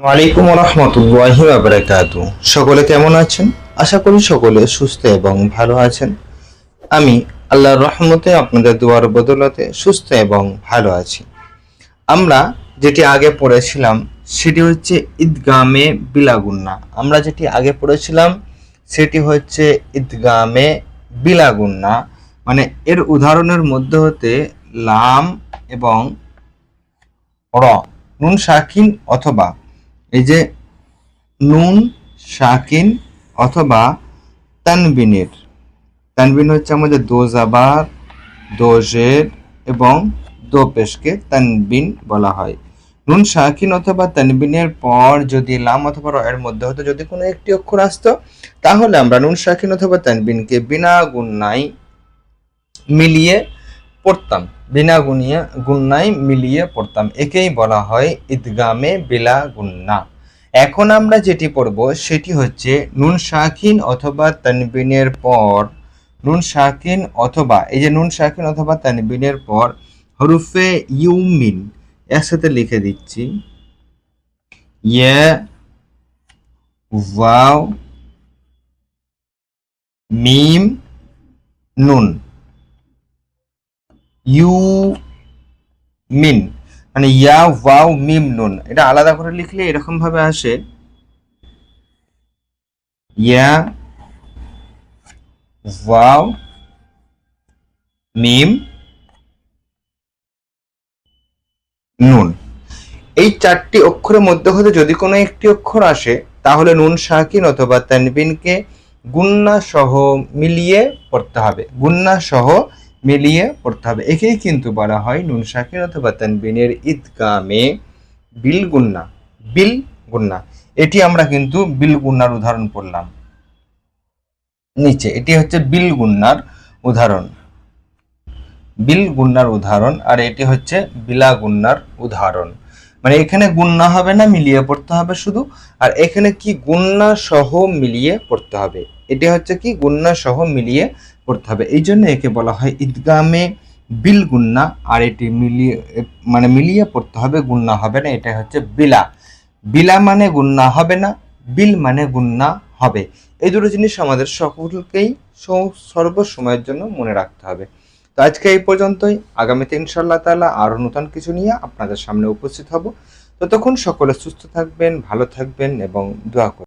ওয়ালাইকুম রাহমাতুল্লাহি ওয়া বারাকাতুহু। সকলে কেমন আছেন? আশা করি সকলে সুস্থ এবং ভালো আছেন। আমি আল্লাহর রহমতে আপনাদের দুয়ার বদৌলতে সুস্থ এবং ভালো আছি। আমরা যেটি আগে পড়েছিলাম সেটি হচ্ছে ঈদগামে বিলা গুন্না। আমরা যেটি আগে পড়েছিলাম সেটি হচ্ছে ঈদগামে বিলা গুন্না, মানে এর উদাহরণের মধ্যে হতে লাম এবং র, নুন সাকিন অথবা এই যে নুন সাকিন অথবা তানবিন হচ্ছে আমাদের দো জাবার, দো জের এবং দো পেশকে তানবিন বলা হয়। নুন সাকিন অথবা তানবিনের পর যদি লাম অথবা র এর মধ্যে হতে যদি কোনো একটি অক্ষর আসতো, তাহলে আমরা নুন সাকিন অথবা তানবিনকে বিনা গুণনায় মিলিয়ে পড়তাম, গুণনায় মিলিয়ে পড়তাম। একেই বলা হয় ঈদগামে বিলা গুন্না। এখন আমরা যেটি পড়ব সেটি হচ্ছে নুন সাকিন অথবা তানবিনের পর নুন সাকিন অথবা এই যে নুন সাকিন অথবা তানবিনের পর হরফে ইউমিন একসাথে লিখে দিচ্ছি, ইয়া ওয়াও মিম নুন, ইউ মিন, মানে ইয়া ওয়াও মিম নুন। এটা আলাদা করে লিখলে এরকম ভাবে আসে, ইয়া ওয়াও মিম নুন। এই চারটি অক্ষরের মধ্যে হতে যদি কোনো একটি অক্ষর আসে, তাহলে নুন সাকিন অথবা তানবিনকে গুন্না সহ মিলিয়ে পড়তে হবে, গুন্না সহ মিলিয়ে পড়তে হবে। একেই কিন্তু বলা হয় নুন সাকিন অথবা তানবিনের ঈদগামে বিল গুন্না, বিল গুন্না। এটি আমরা কিন্তু বিল গুন্নার উদাহরণ পড়লাম নিচে। এটি হচ্ছে বিল গুন্নার উদাহরণ, বিল গুন্নার উদাহরণ, আর এটি হচ্ছে বিলা গুন্নার উদাহরণ। মানে এখানে গুন্না হবে না, মিলিয়ে পড়তে হবে শুধু। আর এখানে কি গুন্না সহ মিলিয়ে পড়তে হবে, এটি হচ্ছে কি গুন্না সহ মিলিয়ে পড়তে হবে। এই জন্য একে বলা হয় ঈদগামে বিল গুন্না। আর এটি মিলিয়ে মানে মিলিয়ে পড়তে হবে, গুন্না হবে না। এটা হচ্ছে বিলা। বিলা মানে গুন্না হবে না, বিল মানে গুন্না হবে। এই দুটো জিনিস আমাদের সকলকেই সর্বসময়ের জন্য মনে রাখতে হবে। তো আজকে এই পর্যন্তই। আগামীতে ইনশাআল্লাহ তাআলা আরো নতুন কিছু নিয়ে আপনাদের সামনে উপস্থিত হব। ততক্ষণ সকলে সুস্থ থাকবেন, ভালো থাকবেন এবং দোয়া করবেন।